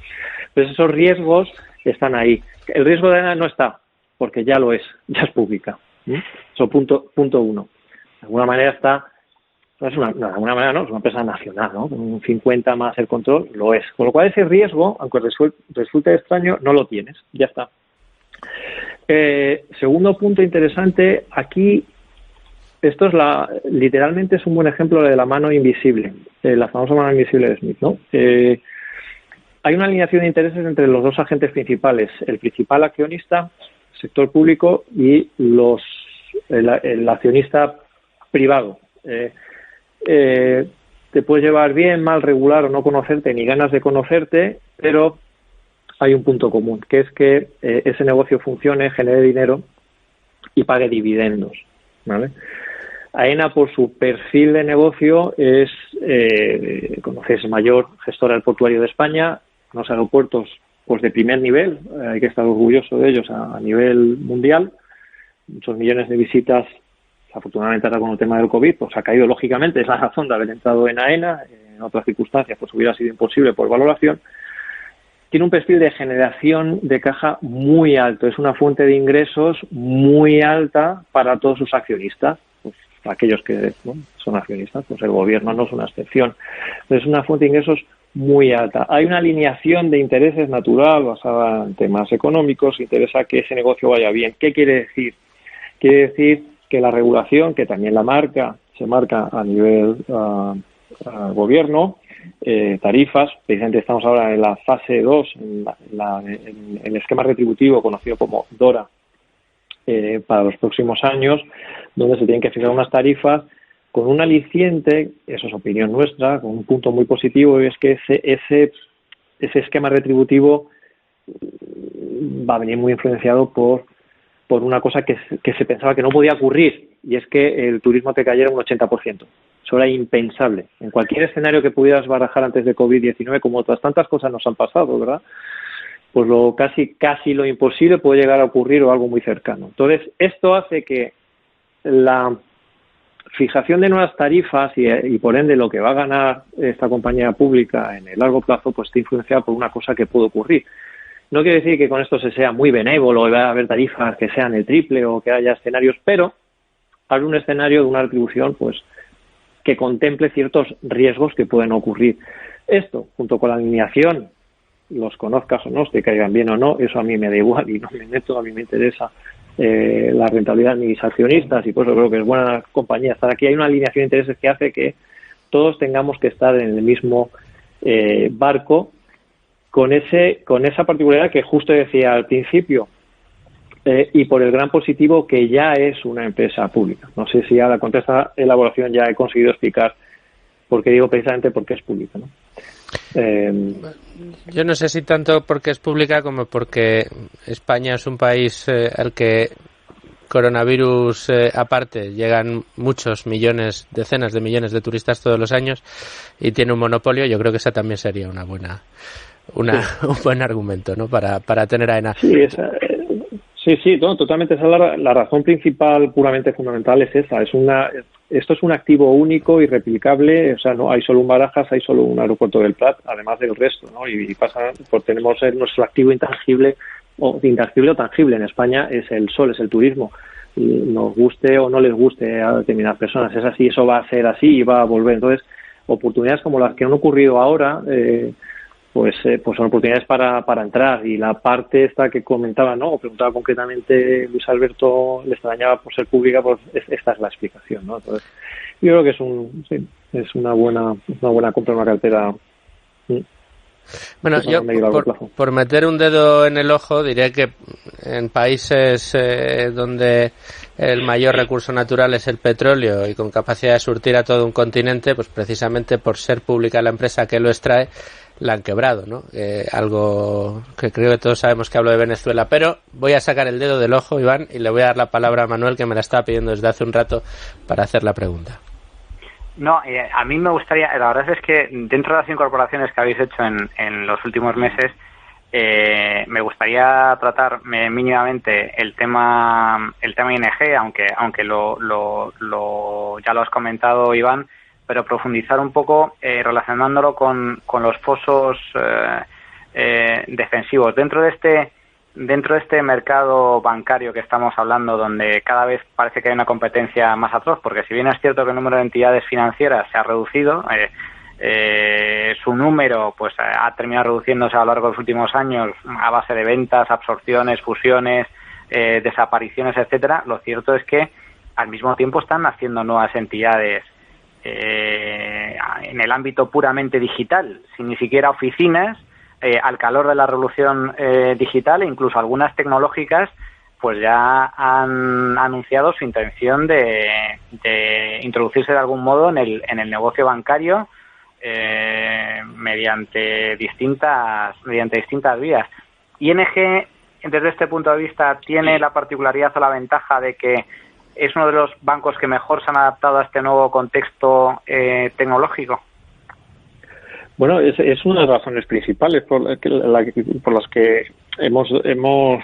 S2: Pues esos riesgos están ahí. El riesgo de AENA no está, porque ya es pública. Eso punto uno. De alguna manera está. De alguna manera no, es una empresa nacional, ¿no? Con un 50 más el control, lo es. Con lo cual ese riesgo, aunque resulte extraño, no lo tienes, ya está. Segundo punto interesante, aquí, esto es literalmente es un buen ejemplo de la mano invisible, la famosa mano invisible de Smith, ¿no? Hay una alineación de intereses entre los dos agentes principales, el principal accionista, el sector público, y el accionista privado. Te puedes llevar bien, mal, regular o no conocerte, ni ganas de conocerte, pero hay un punto común, que es que ese negocio funcione, genere dinero y pague dividendos, ¿vale? AENA, por su perfil de negocio, es el mayor gestor aeroportuario de España, unos aeropuertos pues de primer nivel, hay que estar orgulloso de ellos a nivel mundial, muchos millones de visitas. Afortunadamente ahora con el tema del COVID pues ha caído, lógicamente, es la razón de haber entrado en AENA. En otras circunstancias pues hubiera sido imposible por valoración. Tiene un perfil de generación de caja muy alto, es una fuente de ingresos muy alta para todos sus accionistas, pues aquellos que son accionistas, pues el gobierno no es una excepción. Es una fuente de ingresos muy alta. Hay una alineación de intereses natural basada en temas económicos, interesa que ese negocio vaya bien. ¿Qué quiere decir? Quiere decir que la regulación, que también se marca a nivel gobierno, tarifas, precisamente estamos ahora en la fase 2, en el esquema retributivo conocido como DORA, para los próximos años, donde se tienen que fijar unas tarifas con un aliciente, eso es opinión nuestra, con un punto muy positivo, y es que ese esquema retributivo va a venir muy influenciado por una cosa que se pensaba que no podía ocurrir, y es que el turismo te cayera un 80%. Eso era impensable. En cualquier escenario que pudieras barajar antes de COVID-19, como otras tantas cosas nos han pasado, ¿verdad? Pues casi lo imposible puede llegar a ocurrir o algo muy cercano. Entonces, esto hace que la fijación de nuevas tarifas y por ende lo que va a ganar esta compañía pública en el largo plazo, pues esté influenciada por una cosa que puede ocurrir. No quiere decir que con esto se sea muy benévolo y va a haber tarifas que sean el triple o que haya escenarios, pero hay un escenario de una retribución pues que contemple ciertos riesgos que pueden ocurrir. Esto, junto con la alineación, los conozcas o no, te caigan bien o no, eso a mí me da igual y no me meto, a mí me interesa la rentabilidad de mis accionistas y por eso creo que es buena compañía estar aquí. Hay una alineación de intereses que hace que todos tengamos que estar en el mismo barco con esa particularidad que justo decía al principio y por el gran positivo que ya es una empresa pública. No sé si ahora con esta elaboración ya he conseguido explicar por qué digo precisamente porque es pública, ¿no?
S1: Yo no sé si tanto porque es pública como porque España es un país al que coronavirus aparte llegan muchos millones, decenas de millones de turistas todos los años y tiene un monopolio. Yo creo que esa también sería un buen argumento, ¿no? para tener AENA.
S2: Sí, no, totalmente. Esa es la razón principal, puramente fundamental, es esa. Esto es un activo único y replicable. O sea, no hay solo un Barajas, hay solo un aeropuerto del Prat, además del resto, ¿no? Y pasa, pues tenemos nuestro activo intangible o tangible en España es el sol, es el turismo. Y nos guste o no les guste a determinadas personas, es así, eso va a ser así y va a volver. Entonces, oportunidades como las que han ocurrido ahora, pues son oportunidades para entrar. Y la parte esta que comentaba, ¿no? O preguntaba concretamente Luis Alberto, le extrañaba por ser pública, pues esta es la explicación, ¿no? Entonces, yo creo que es una buena compra, una cartera.
S1: Bueno, yo por meter un dedo en el ojo diré que en países donde el mayor recurso natural es el petróleo y con capacidad de surtir a todo un continente, pues precisamente por ser pública la empresa que lo extrae, la han quebrado, ¿no? Algo que creo que todos sabemos que hablo de Venezuela, pero voy a sacar el dedo del ojo, Iván, y le voy a dar la palabra a Manuel, que me la estaba pidiendo desde hace un rato para hacer la pregunta.
S5: No, a mí me gustaría, la verdad es que dentro de las incorporaciones que habéis hecho en los últimos meses, me gustaría tratar mínimamente el tema ING, aunque ya lo has comentado, Iván, pero profundizar un poco relacionándolo con los fosos defensivos dentro de este mercado bancario que estamos hablando, donde cada vez parece que hay una competencia más atroz, porque si bien es cierto que el número de entidades financieras se ha reducido, su número pues ha terminado reduciéndose a lo largo de los últimos años a base de ventas, absorciones, fusiones, desapariciones, etcétera. Lo cierto es que al mismo tiempo están naciendo nuevas entidades en el ámbito puramente digital, sin ni siquiera oficinas, al calor de la revolución digital, e incluso algunas tecnológicas pues ya han anunciado su intención de introducirse de algún modo en el negocio bancario mediante distintas vías. ING, desde este punto de vista, tiene la particularidad o la ventaja de que es uno de los bancos que mejor se han adaptado a este nuevo contexto tecnológico.
S2: Bueno, es una de las razones principales por las que nos hemos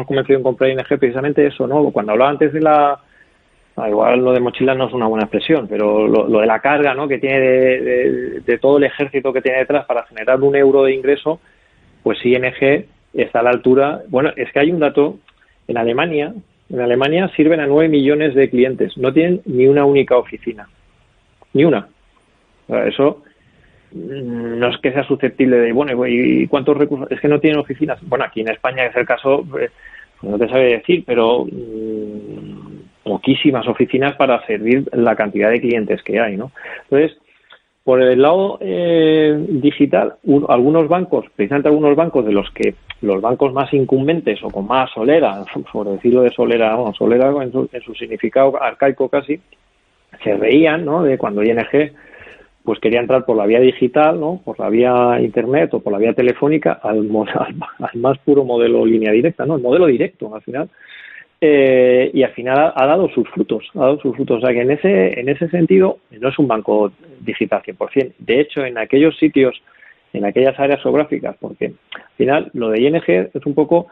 S2: convencido en comprar ING, precisamente eso, ¿no? Cuando hablaba antes de igual lo de mochila no es una buena expresión, pero lo de la carga, ¿no?, que tiene de todo el ejército que tiene detrás para generar €1 de ingreso, pues ING está a la altura. Bueno, es que hay un dato, en Alemania sirven a 9 millones de clientes, no tienen ni una única oficina, ni una. O sea, eso no es que sea susceptible de, bueno, ¿y cuántos recursos? Es que no tienen oficinas. Bueno, aquí en España es el caso, no te sabe decir, pero poquísimas oficinas para servir la cantidad de clientes que hay, ¿no? Entonces, por el lado digital, algunos bancos, precisamente algunos bancos de los que los bancos más incumbentes o con más solera, por decirlo de solera en su significado arcaico casi, se reían, ¿no?, de cuando ING pues quería entrar por la vía digital, ¿no?, por la vía internet o por la vía telefónica al más puro modelo línea directa, ¿no?, el modelo directo al final. y al final ha dado sus frutos. O sea que en ese sentido no es un banco digital 100%. De hecho, en aquellos sitios, en aquellas áreas geográficas, porque al final lo de ING es un poco,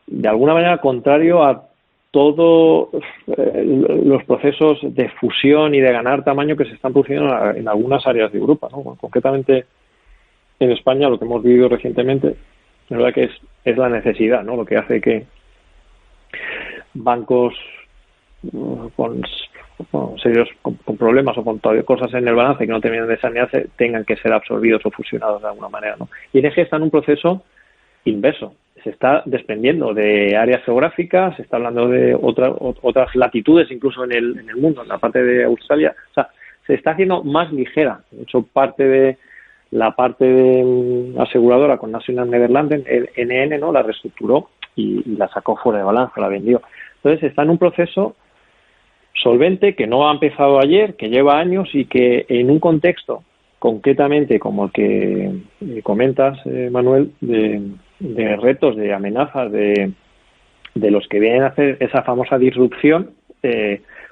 S2: de alguna manera, contrario a todos los procesos de fusión y de ganar tamaño que se están produciendo en algunas áreas de Europa, ¿no? Bueno, concretamente en España, lo que hemos vivido recientemente, la verdad que es la necesidad, ¿no? Lo que hace que bancos con problemas o con todavía cosas en el balance que no terminan de sanearse tengan que ser absorbidos o fusionados de alguna manera, ¿no? ING está en un proceso inverso. Se está desprendiendo de áreas geográficas, se está hablando de otras latitudes incluso en el mundo, en la parte de Australia. O sea, se está haciendo más ligera. De hecho, la parte de aseguradora con National Nederlanden, el NN, ¿no? La reestructuró y la sacó fuera de balance, la vendió. Entonces está en un proceso solvente que no ha empezado ayer, que lleva años y que en un contexto concretamente como el que comentas, Manuel, de retos, de amenazas, de los que vienen a hacer esa famosa disrupción,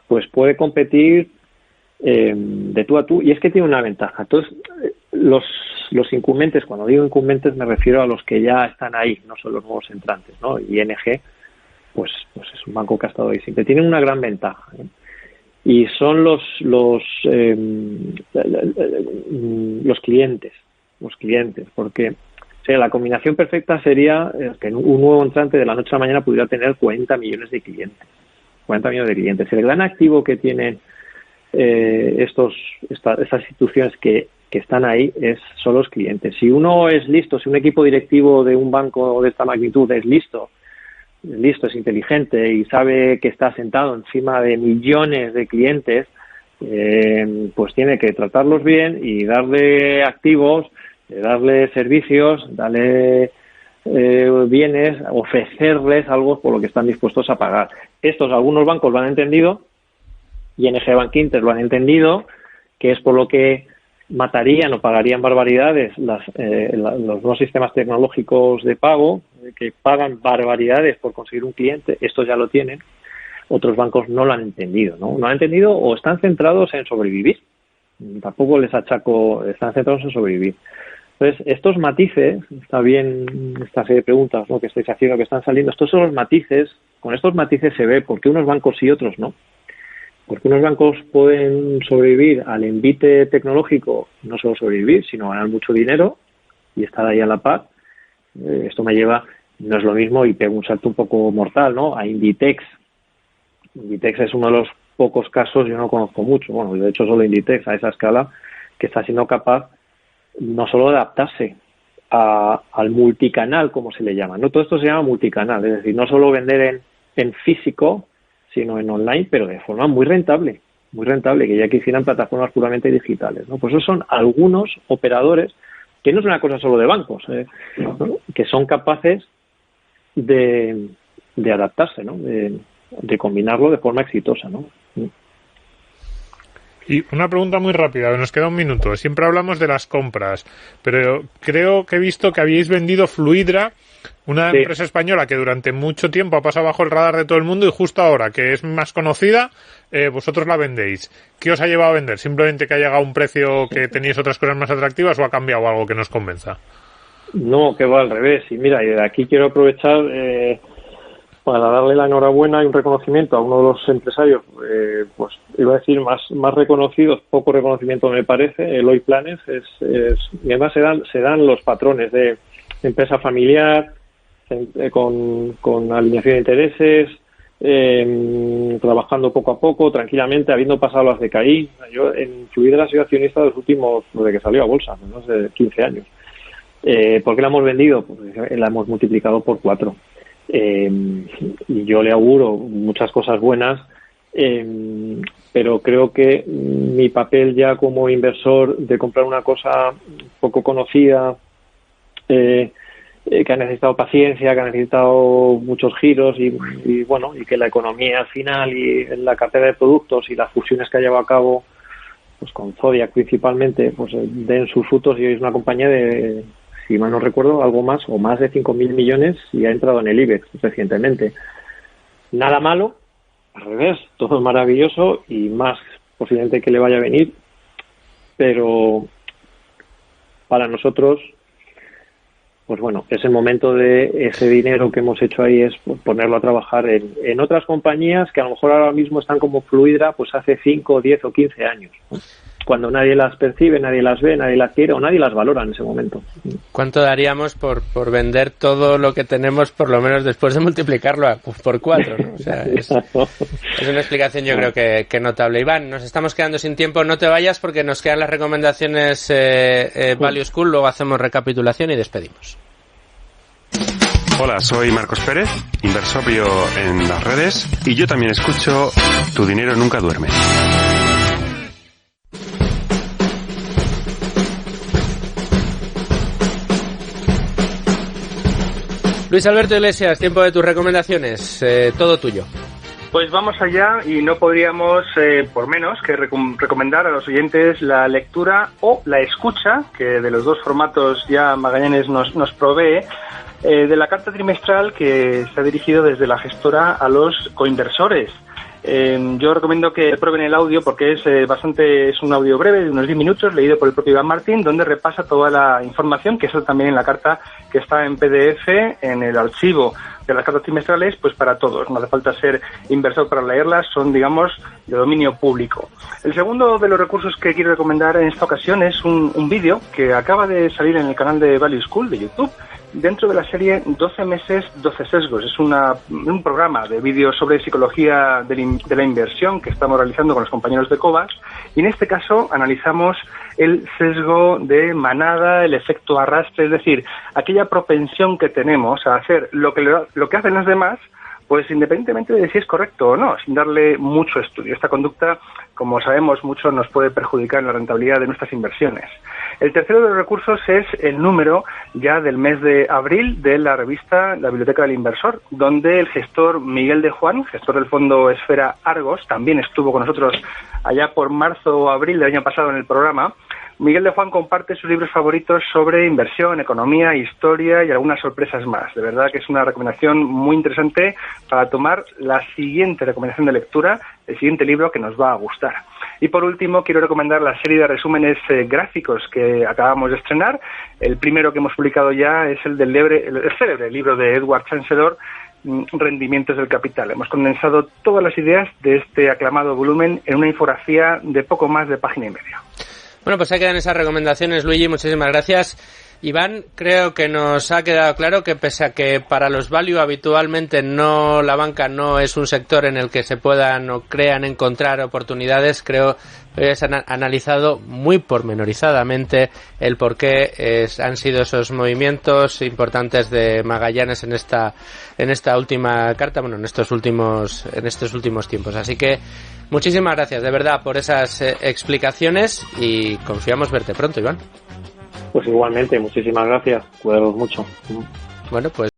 S2: pues puede competir de tú a tú, y es que tiene una ventaja. Entonces, los incumbentes, cuando digo incumbentes me refiero a los que ya están ahí, no son los nuevos entrantes, ¿no? Y ING, pues es un banco que ha estado ahí siempre. Tienen una gran ventaja, ¿eh? Y son los clientes, porque la combinación perfecta sería que un nuevo entrante de la noche a la mañana pudiera tener 40 millones de clientes. El gran activo que tienen estas instituciones que están ahí son los clientes. Si uno es listo, si un equipo directivo de un banco de esta magnitud es listo, es inteligente y sabe que está sentado encima de millones de clientes, pues tiene que tratarlos bien y darle activos, darle servicios, darle bienes, ofrecerles algo por lo que están dispuestos a pagar. Algunos bancos lo han entendido, ING Bank Inter lo han entendido, que es por lo que matarían o pagarían barbaridades los nuevos sistemas tecnológicos de pago, que pagan barbaridades por conseguir un cliente. Estos ya lo tienen. Otros bancos no lo han entendido, ¿no? No han entendido o están centrados en sobrevivir. Tampoco les achaco, están centrados en sobrevivir. Entonces, estos matices, está bien esta serie de preguntas, ¿no?, que estáis haciendo, que están saliendo, estos son los matices. Con estos matices se ve por qué unos bancos y otros no. Porque unos bancos pueden sobrevivir al envite tecnológico, no solo sobrevivir, sino ganar mucho dinero y estar ahí a la par. Esto me lleva, no es lo mismo, y pego un salto un poco mortal, ¿no?, a Inditex. Inditex es uno de los pocos casos, yo no conozco mucho, bueno, de hecho solo Inditex a esa escala, que está siendo capaz no solo de adaptarse al multicanal, como se le llama, ¿no? Todo esto se llama multicanal, es decir, no solo vender en físico, sino en online, pero de forma muy rentable, que ya quisieran plataformas puramente digitales, ¿no? Pues esos son algunos operadores, que no es una cosa solo de bancos, ¿no?, que son capaces de adaptarse, ¿no?, de combinarlo de forma exitosa, ¿no?
S6: Y una pregunta muy rápida, nos queda un minuto. Siempre hablamos de las compras, pero creo que he visto que habíais vendido Fluidra, una empresa española que durante mucho tiempo ha pasado bajo el radar de todo el mundo y justo ahora, que es más conocida, vosotros la vendéis. ¿Qué os ha llevado a vender? ¿Simplemente que ha llegado a un precio que teníais otras cosas más atractivas o ha cambiado algo que nos convenza?
S2: No, que va al revés. Y mira, aquí quiero aprovechar para darle la enhorabuena y un reconocimiento a uno de los empresarios, pues iba a decir más reconocidos, poco reconocimiento me parece, Eloy Planes, y además se dan los patrones de empresa familiar, con alineación de intereses, trabajando poco a poco, tranquilamente, habiendo pasado las de CAI. Yo en Fluidra he sido accionista de los últimos, desde que salió a bolsa, no sé, 15 años. ¿Por qué la hemos vendido? Pues la hemos multiplicado por 4. Y yo le auguro muchas cosas buenas, pero creo que mi papel ya como inversor de comprar una cosa poco conocida, que ha necesitado paciencia, que ha necesitado muchos giros y bueno, y que la economía al final y la cartera de productos y las fusiones que ha llevado a cabo, pues con Zodiac principalmente, pues den sus frutos, y hoy es una compañía de, si mal no recuerdo, algo más o más de 5.000 millones y ha entrado en el IBEX recientemente. nada malo, al revés, todo es maravilloso y más posiblemente que le vaya a venir, pero para nosotros, pues bueno, ese momento de ese dinero que hemos hecho ahí es ponerlo a trabajar en otras compañías que a lo mejor ahora mismo están como Fluidra pues hace 5, 10 o 15 años, ¿no? Cuando nadie las percibe, nadie las ve, nadie las quiere o nadie las valora en ese momento.
S1: ¿Cuánto daríamos por vender todo lo que tenemos, por lo menos después de multiplicarlo por 4, ¿no? O sea, es una explicación yo creo que notable. Iván, nos estamos quedando sin tiempo, no te vayas porque nos quedan las recomendaciones Value School, luego hacemos recapitulación y despedimos.
S8: Hola, soy Marcos Pérez, inversorio en las redes, y yo también escucho Tu dinero nunca duerme.
S1: Luis Alberto Iglesias, tiempo de tus recomendaciones, todo tuyo.
S7: Pues vamos allá y no podríamos, por menos, que recomendar a los oyentes la lectura o la escucha, que de los dos formatos ya Magallanes nos provee, de la carta trimestral que se ha dirigido desde la gestora a los coinversores. Yo recomiendo que prueben el audio porque es un audio breve de unos 10 minutos leído por el propio Iván Martín, donde repasa toda la información que está también en la carta que está en PDF en el archivo de las cartas trimestrales, pues para todos, no hace falta ser inversor para leerlas, son digamos de dominio público. El segundo de los recursos que quiero recomendar en esta ocasión es un vídeo que acaba de salir en el canal de Value School de YouTube, dentro de la serie 12 meses, 12 sesgos. Es un programa de vídeos sobre psicología de la inversión que estamos realizando con los compañeros de Cobas, y en este caso analizamos el sesgo de manada, el efecto arrastre, es decir, aquella propensión que tenemos a hacer lo que hacen los demás, pues independientemente de si es correcto o no, sin darle mucho estudio. Esta conducta, como sabemos, mucho nos puede perjudicar en la rentabilidad de nuestras inversiones. El tercero de los recursos es el número ya del mes de abril de la revista La Biblioteca del Inversor, donde el gestor Miguel de Juan, gestor del fondo Esfera Argos, también estuvo con nosotros allá por marzo o abril del año pasado en el programa. Miguel de Juan comparte sus libros favoritos sobre inversión, economía, historia y algunas sorpresas más. De verdad que es una recomendación muy interesante para tomar la siguiente recomendación de lectura, el siguiente libro que nos va a gustar. Y por último, quiero recomendar la serie de resúmenes gráficos que acabamos de estrenar. El primero que hemos publicado ya es el célebre libro de Edward Chancellor, Rendimientos del Capital. Hemos condensado todas las ideas de este aclamado volumen en una infografía de poco más de página y media.
S1: Bueno, pues ahí quedan esas recomendaciones, Luigi, muchísimas gracias. Iván, creo que nos ha quedado claro que pese a que para los value habitualmente la banca no es un sector en el que se puedan o crean encontrar oportunidades, creo que se han analizado muy pormenorizadamente el por qué han sido esos movimientos importantes de Magallanes en esta última carta, bueno, en estos últimos tiempos. Así que muchísimas gracias, de verdad, por esas explicaciones y confiamos verte pronto, Iván.
S2: Pues igualmente, muchísimas gracias. Cuidaros mucho.
S1: Bueno, pues